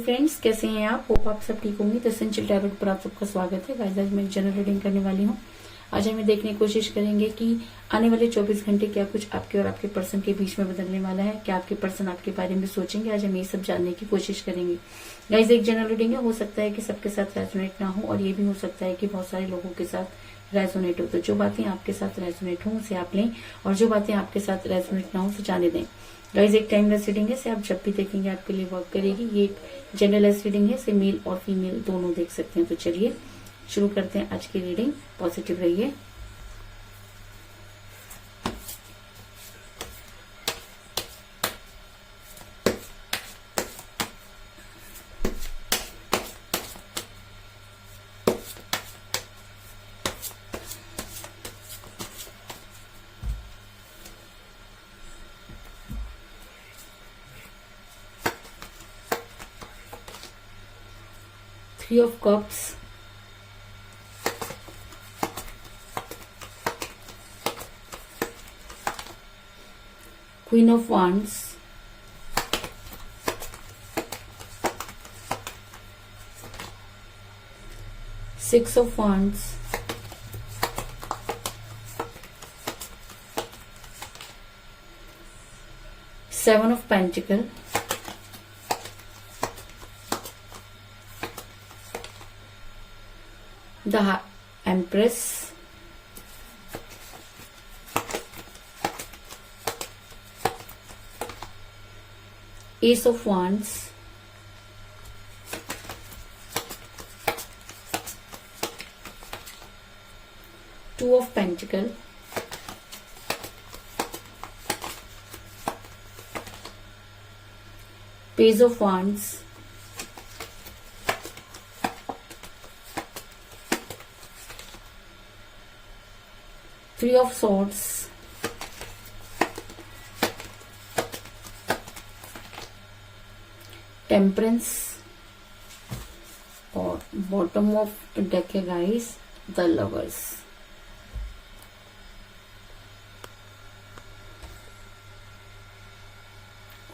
Friends, कैसे हैं आप? होप आप सब ठीक होंगे। द एसेंशियल टैरोट पर आप सबका स्वागत है। गाइस, आज मैं जनरल रीडिंग करने वाली हूँ। आज हम देखने की कोशिश करेंगे कि आने वाले 24 घंटे क्या कुछ आपके और आपके पर्सन के बीच में बदलने वाला है। क्या आपके पर्सन आपके बारे में सोचेंगे? आज हम ये सब जानने की कोशिश करेंगे। गाइस, एक जनरल रीडिंग है, हो सकता है कि सबके साथ रेजोनेट ना हो और ये भी हो सकता है कि बहुत सारे लोगों के साथ रेजोनेट हो। तो जो बातें आपके साथ रेजोनेट हो उसे आप लें और जो बातें आपके साथ रेजोनेट ना हो उसे जाने दें। गाइज, एक टाइमलेस रीडिंग है, इसे आप जब भी देखेंगे आपके लिए वर्क करेगी। ये एक जेंडरलेस रीडिंग है, इसे मेल और फीमेल दोनों देख सकते हैं। तो चलिए शुरू करते हैं आज की रीडिंग। पॉजिटिव रहिए। Three of Cups, Queen of Wands, Six of Wands, Seven of Pentacles, the Empress, Ace of Wands, Two of Pentacles, Page of Wands, Three of Swords, Temperance और बॉटम ऑफ डेक है guys, the lovers.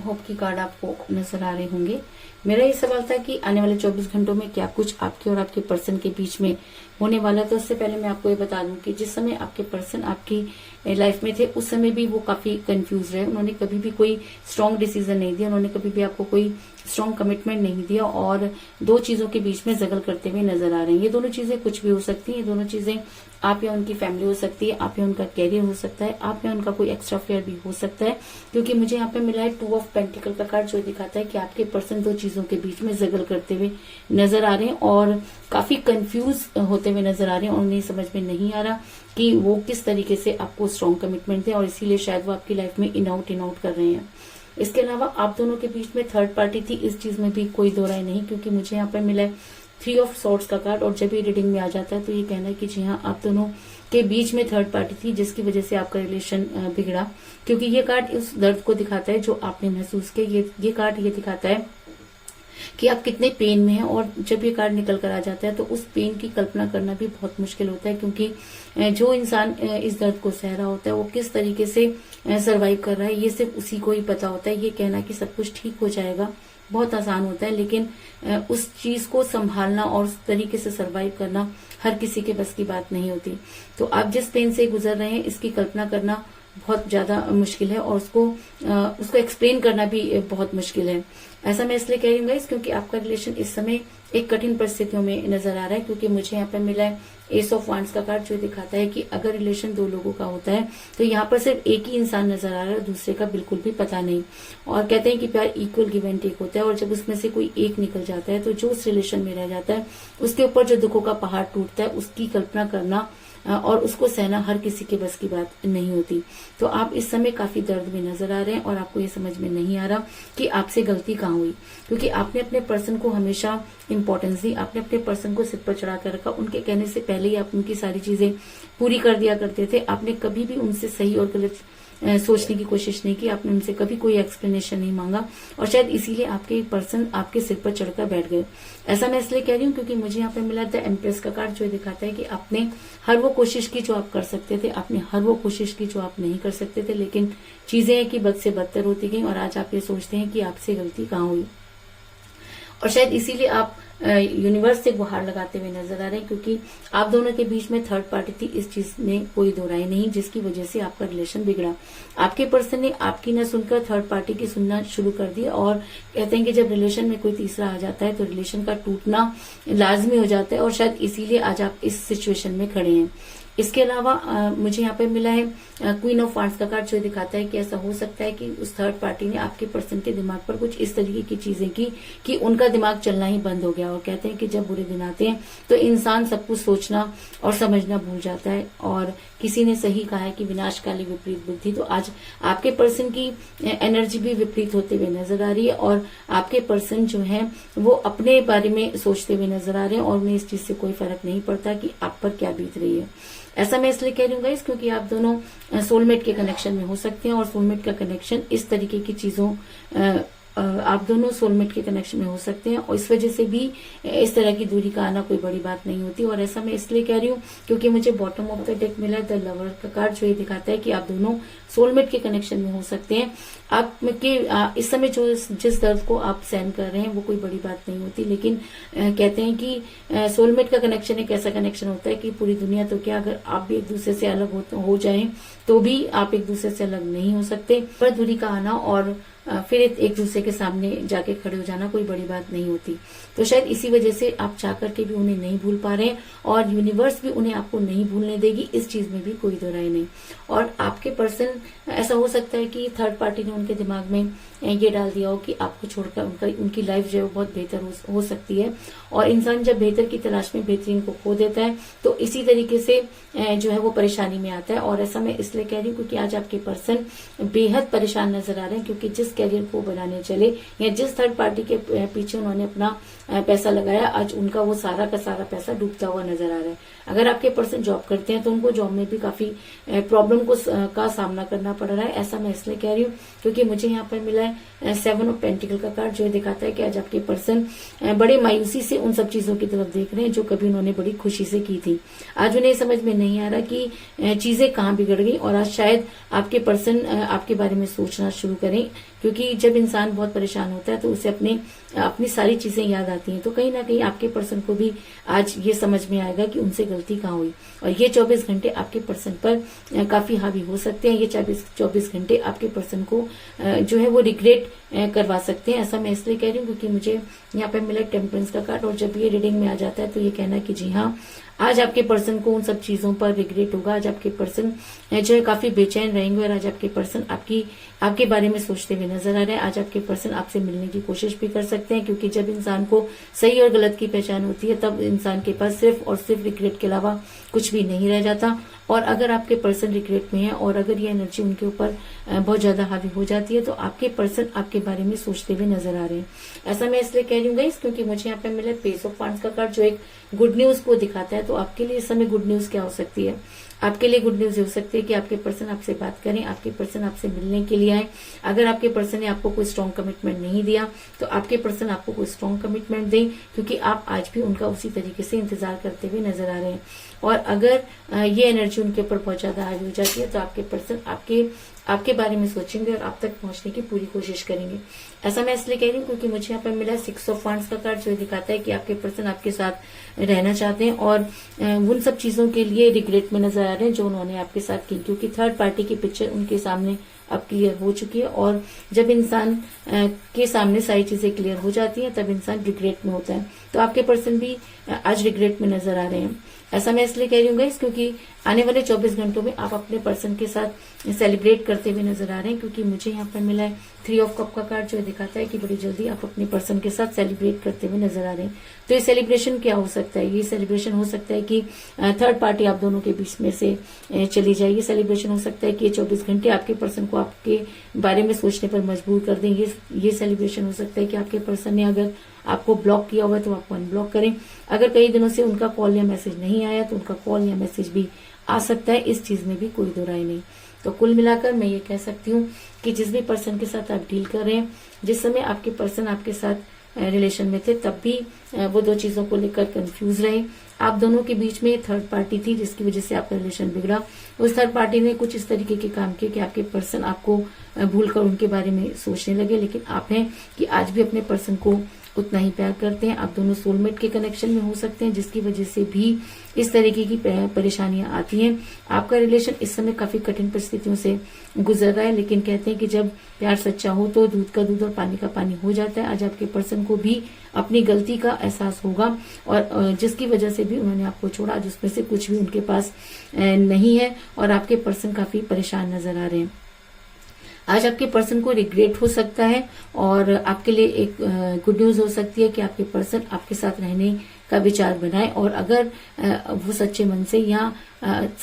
Hope की card आपको नजर आ रहे होंगे। मेरा ये सवाल था कि आने वाले 24 घंटों में क्या कुछ आपके और आपके पर्सन के बीच में होने वाला। तो उससे पहले मैं आपको ये बता दूं कि जिस समय आपके पर्सन आपकी लाइफ में थे उस समय भी वो काफी कंफ्यूज रहे। उन्होंने कभी भी कोई स्ट्रांग डिसीजन नहीं दिया, उन्होंने कभी भी आपको कोई स्ट्रांग कमिटमेंट नहीं दिया और दो चीजों के बीच में जगल करते हुए नजर आ रहे हैं। ये दोनों चीजें कुछ भी हो सकती है। ये दोनों चीजें आप या उनकी फैमिली हो सकती है, आप या उनका कैरियर हो सकता है, आप या उनका कोई एक्स्ट्रा फेयर भी हो सकता है। क्योंकि मुझे यहाँ पे मिला है टू ऑफ पेंटिकल का कार्ड, जो दिखाता है कि आपके पर्सन दो चीजों के बीच में जगल करते हुए नजर आ रहे हैं और काफी कंफ्यूज होते हुए नजर आ रहे हैं और उन्हें समझ में नहीं आ रहा कि वो किस तरीके से आपको स्ट्रॉन्ग कमिटमेंट दें और इसीलिए शायद वो आपकी लाइफ में इन आउट कर रहे हैं। इसके अलावा आप दोनों के बीच में थर्ड पार्टी थी, इस चीज में भी कोई दो राय नहीं, क्योंकि मुझे यहाँ पे मिला है थ्री ऑफ सॉर्ड्स का कार्ड और जब ये रीडिंग में आ जाता है तो ये कहना है कि जी हाँ, आप दोनों के बीच में थर्ड पार्टी थी जिसकी वजह से आपका रिलेशन बिगड़ा। क्योंकि ये कार्ड उस दर्द को दिखाता है जो आपने महसूस किया। ये कार्ड ये दिखाता है कि आप कितने पेन में हैं और जब ये कार्ड निकल कर आ जाता है तो उस पेन की कल्पना करना भी बहुत मुश्किल होता है। क्योंकि जो इंसान इस दर्द को सह रहा होता है वो किस तरीके से सरवाइव कर रहा है ये सिर्फ उसी को ही पता होता है। ये कहना कि सब कुछ ठीक हो जाएगा बहुत आसान होता है, लेकिन उस चीज को संभालना और उस तरीके से सरवाइव करना हर किसी के बस की बात नहीं होती। तो आप जिस पेन से गुजर रहे हैं इसकी कल्पना करना बहुत ज्यादा मुश्किल है और उसको एक्सप्लेन करना भी बहुत मुश्किल है। ऐसा मैं इसलिए कह रही हूँ गाइस क्योंकि आपका रिलेशन इस समय एक कठिन परिस्थितियों में नजर आ रहा है। क्योंकि मुझे यहाँ पे मिला है एस ऑफ वांड्स का कार्ड, जो दिखाता है कि अगर रिलेशन दो लोगों का होता है तो यहाँ पर सिर्फ एक ही इंसान नजर आ रहा है, दूसरे का बिल्कुल भी पता नहीं। और कहते हैं कि प्यार इक्वल गिव एंड टेक होता है और जब उसमें से कोई एक निकल जाता है तो जो उस रिलेशन में रह जाता है उसके ऊपर जो दुखों का पहाड़ टूटता है उसकी कल्पना करना और उसको सहना हर किसी के बस की बात नहीं होती। तो आप इस समय काफी दर्द में नजर आ रहे हैं और आपको ये समझ में नहीं आ रहा कि आपसे गलती कहाँ हुई। क्योंकि आपने अपने पर्सन को हमेशा इंपॉर्टेंस दी, आपने अपने पर्सन को सिर पर चढ़ा कर रखा। उनके कहने से पहले ही आप उनकी सारी चीजें पूरी कर दिया करते थे। आपने कभी भी उनसे सही और गलत सोचने की कोशिश नहीं की, आपने उनसे कभी कोई एक्सप्लेनेशन नहीं मांगा और शायद इसीलिए आपके पर्सन आपके सिर पर चढ़कर बैठ गए। ऐसा मैं इसलिए कह रही हूँ क्योंकि मुझे यहाँ पे मिला द एम्प्रेस का कार्ड, जो दिखाता है कि आपने हर वो कोशिश की जो आप कर सकते थे, आपने हर वो कोशिश की जो आप नहीं कर सकते थे, लेकिन चीजें हैं कि बद से बदतर होती गई और आज आप ये सोचते हैं कि आपसे गलती कहाँ हुई। और शायद इसीलिए आप यूनिवर्स से गुहार लगाते हुए नजर आ रहे हैं, क्योंकि आप दोनों के बीच में थर्ड पार्टी थी, इस चीज में कोई दो राय नहीं, जिसकी वजह से आपका रिलेशन बिगड़ा। आपके पर्सन ने आपकी न सुनकर थर्ड पार्टी की सुनना शुरू कर दिया, और कहते हैं कि जब रिलेशन में कोई तीसरा आ जाता है तो रिलेशन का टूटना लाजमी हो जाता है, और शायद इसीलिए आज आप इस सिचुएशन में खड़े हैं। इसके अलावा मुझे यहाँ पे मिला है क्वीन ऑफ वांड्स का कार्ड, जो दिखाता है कि ऐसा हो सकता है कि उस थर्ड पार्टी ने आपके पर्सन के दिमाग पर कुछ इस तरीके की चीजें की कि उनका दिमाग चलना ही बंद हो गया। और कहते हैं कि जब बुरे दिन आते हैं तो इंसान सब कुछ सोचना और समझना भूल जाता है, और किसी ने सही कहा है कि विनाशकाली विपरीत बुद्धि। तो आज आपके पर्सन की एनर्जी भी विपरीत होते हुए नजर आ रही है, और आपके पर्सन जो है वो अपने बारे में सोचते हुए नजर आ रहे हैं, और उन्हें इस चीज से कोई फर्क नहीं पड़ता कि आप पर क्या बीत रही है। ऐसा मैं इसलिए कह रही हूँ गाइस, क्योंकि आप दोनों सोलमेट के कनेक्शन में हो सकते हैं, और सोलमेट का कनेक्शन इस तरीके की चीजों आप दोनों सोलमेट के कनेक्शन में हो सकते हैं, और इस वजह से भी इस तरह की दूरी का आना कोई बड़ी बात नहीं होती। और ऐसा मैं इसलिए कह रही हूँ क्योंकि मुझे बॉटम ऑफ द डेक मिला है द लवर का कार्ड, जो ये दिखाता है कि आप दोनों सोलमेट के कनेक्शन में हो सकते हैं। आपके इस समय जो जिस दर्द को आप सहन कर रहे हैं वो कोई बड़ी बात नहीं होती, लेकिन कहते हैं कि सोलमेट का कनेक्शन एक ऐसा कनेक्शन होता है कि पूरी दुनिया तो क्या, अगर आप भी एक दूसरे से अलग हो जाएं तो भी आप एक दूसरे से अलग नहीं हो सकते। पर दूरी का आना और फिर एक दूसरे के सामने जाके खड़े हो जाना कोई बड़ी बात नहीं होती। तो शायद इसी वजह से आप चाह करके भी उन्हें नहीं भूल पा रहे हैं, और यूनिवर्स भी उन्हें आपको नहीं भूलने देगी, इस चीज में भी कोई दो राय नहीं। और आपके पर्सन, ऐसा हो सकता है कि थर्ड पार्टी ने उनके दिमाग में ये डाल दिया हो कि आपको छोड़कर उनकी लाइफ जो है वो बहुत बेहतर हो सकती है, और इंसान जब बेहतर की तलाश में बेहतरीन को खो देता है तो इसी तरीके से जो है वो परेशानी में आता है। और ऐसा मैं इसलिए कह रही हूँ क्योंकि आज आपके पर्सन बेहद परेशान नजर आ रहे हैं, क्योंकि जिस कैरियर को बनाने चले या जिस थर्ड पार्टी के पीछे उन्होंने अपना पैसा लगाया, आज उनका वो सारा का सारा पैसा डूबता हुआ नजर आ रहा है। अगर आपके पर्सन जॉब करते हैं तो उनको जॉब में भी काफी प्रॉब्लम का सामना करना पड़ रहा है। ऐसा मैं इसलिए कह रही हूँ क्योंकि मुझे यहाँ पर मिला है 7 ऑफ पेंटिकल का कार्ड, जो दिखाता है कि आज आपके पर्सन बड़े मायूसी से उन सब चीजों की तरफ देख रहे हैं जो कभी उन्होंने बड़ी खुशी से की थी। आज उन्हें समझ में नहीं आ रहा कि चीजें कहाँ बिगड़ गई, और आज शायद आपके पर्सन आपके बारे में सोचना शुरू करें, क्योंकि जब इंसान बहुत परेशान होता है तो उसे अपनी सारी चीजें याद आती हैं। तो कहीं ना कहीं आपके पर्सन को भी आज ये समझ में आएगा कि उनसे गलती कहाँ हुई, और ये 24 घंटे आपके पर्सन पर काफी हावी हो सकते हैं। ये 24 घंटे आपके पर्सन को जो है वो रिग्रेट करवा सकते हैं। ऐसा मैं इसलिए कह रही हूँ क्योंकि मुझे यहाँ पे मिला टेम्परेंस का कार्ड, और जब ये रीडिंग में आ जाता है तो ये कहना है कि जी हाँ, आज आपके पर्सन को उन सब चीजों पर रिग्रेट होगा। आज आपके पर्सन जो है काफी बेचैन रहेंगे, और आज आपके पर्सन आपके बारे में सोचते हुए नजर आ रहे हैं। आज आपके पर्सन आपसे मिलने की कोशिश भी कर सकते हैं, क्योंकि जब इंसान को सही और गलत की पहचान होती है तब इंसान के पास सिर्फ और सिर्फ रिग्रेट के अलावा कुछ भी नहीं रह जाता। और अगर आपके पर्सन रिग्रेट में है और अगर ये एनर्जी उनके ऊपर बहुत ज्यादा हावी हो जाती है तो आपके पर्सन आपके बारे में सोचते हुए नजर आ रहे हैं। ऐसा मैं इसलिए कह रही हूँ गाइस क्योंकि मुझे यहाँ पे मिला पेस ऑफ वांड्स का कार्ड, जो एक गुड न्यूज को दिखाता है। तो आपके लिए इस समय गुड न्यूज क्या हो सकती है? आपके लिए गुड न्यूज हो सकती है कि आपके पर्सन आपसे बात करें, आपके पर्सन आपसे मिलने के लिए आए। अगर आपके पर्सन ने आपको कोई स्ट्रॉन्ग कमिटमेंट नहीं दिया तो आपके पर्सन आपको कोई स्ट्रॉन्ग कमिटमेंट दें, क्योंकि आप आज भी उनका उसी तरीके से इंतजार करते हुए नजर आ रहे हैं। और अगर ये एनर्जी उनके ऊपर बहुत ज्यादा हावी हो जाती है तो आपके पर्सन आपके बारे में सोचेंगे और आप तक पहुंचने की पूरी कोशिश करेंगे। ऐसा मैं इसलिए कह रही हूँ क्योंकि मुझे यहाँ पर मिला 6 ऑफ वांड्स का कार्ड, जो दिखाता है कि आपके पर्सन आपके साथ रहना चाहते हैं और उन सब चीजों के लिए रिग्रेट में नजर आ रहे हैं जो उन्होंने आपके साथ की, क्योंकि थर्ड पार्टी की पिक्चर उनके सामने अब क्लियर हो चुकी है। और जब इंसान के सामने सारी चीजें क्लियर हो जाती हैं तब इंसान रिग्रेट में होता है। तो आपके पर्सन भी आज रिग्रेट में नजर आ रहे हैं। ऐसा मैं इसलिए कह रही हूँ गाइस क्योंकि आने वाले 24 घंटों में आप अपने पर्सन के साथ सेलिब्रेट करते हुए नजर आ रहे हैं, क्योंकि मुझे यहाँ पर मिला है 3 ऑफ कप का कार्ड, जो दिखाता है कि बड़ी जल्दी आप अपने पर्सन के साथ सेलिब्रेट करते हुए नजर आ रहे हैं। तो ये सेलिब्रेशन क्या हो सकता है? ये सेलिब्रेशन हो सकता है कि थर्ड पार्टी आप दोनों के बीच में से चली जाए। ये सेलिब्रेशन हो सकता है कि ये 24 घंटे आपके पर्सन को आपके बारे में सोचने पर मजबूर कर दें। ये सेलिब्रेशन हो सकता है कि आपके पर्सन ने अगर आपको ब्लॉक किया हुआ है तो आपको अनब्लॉक करें। अगर कई दिनों से उनका कॉल या मैसेज नहीं आया तो उनका कॉल या मैसेज भी आ सकता है। इस चीज में भी कोई दो राय नहीं। तो कुल मिलाकर मैं ये कह सकती हूँ कि जिस भी पर्सन के साथ आप डील कर रहे हैं, जिस समय आपके पर्सन आपके साथ रिलेशन में थे तब भी वो दो चीजों को लेकर कंफ्यूज रहे। आप दोनों के बीच में थर्ड पार्टी थी जिसकी वजह से आपका रिलेशन बिगड़ा। उस थर्ड पार्टी ने कुछ इस तरीके के काम किए कि आपके पर्सन आपको भूलकर उनके बारे में सोचने लगे। लेकिन आप हैं कि आज भी अपने पर्सन को उतना ही प्यार करते हैं। आप दोनों सोलमेट के कनेक्शन में हो सकते हैं, जिसकी वजह से भी इस तरीके की परेशानियां आती हैं। आपका रिलेशन इस समय काफी कठिन परिस्थितियों से गुजर रहा है, लेकिन कहते हैं कि जब प्यार सच्चा हो तो दूध का दूध और पानी का पानी हो जाता है। आज आपके पर्सन को भी अपनी गलती का एहसास होगा और जिसकी वजह से भी उन्होंने आपको छोड़ा, आज उसमें से कुछ भी उनके पास नहीं है और आपके पर्सन काफी परेशान नजर आ रहे हैं। आज आपके पर्सन को रिग्रेट हो सकता है और आपके लिए एक गुड न्यूज हो सकती है कि आपके पर्सन आपके साथ रहने का विचार बनाए और अगर वो सच्चे मन से या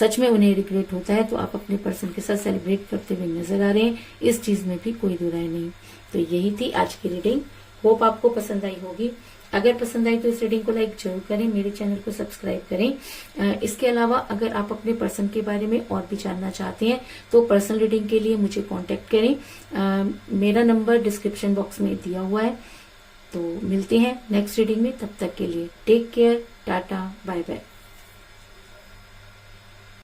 सच में उन्हें रिग्रेट होता है तो आप अपने पर्सन के साथ सेलिब्रेट करते हुए नजर आ रहे हैं। इस चीज में भी कोई दुराय नहीं। तो यही थी आज की रीडिंग। होप आपको पसंद आई होगी। अगर पसंद आई तो इस रीडिंग को लाइक जरूर करें, मेरे चैनल को सब्सक्राइब करें। इसके अलावा अगर आप अपने पर्सन के बारे में और भी जानना चाहते हैं तो पर्सनल रीडिंग के लिए मुझे कांटेक्ट करें। मेरा नंबर डिस्क्रिप्शन बॉक्स में दिया हुआ है। तो मिलते हैं नेक्स्ट रीडिंग में, तब तक के लिए take care, tata, bye bye.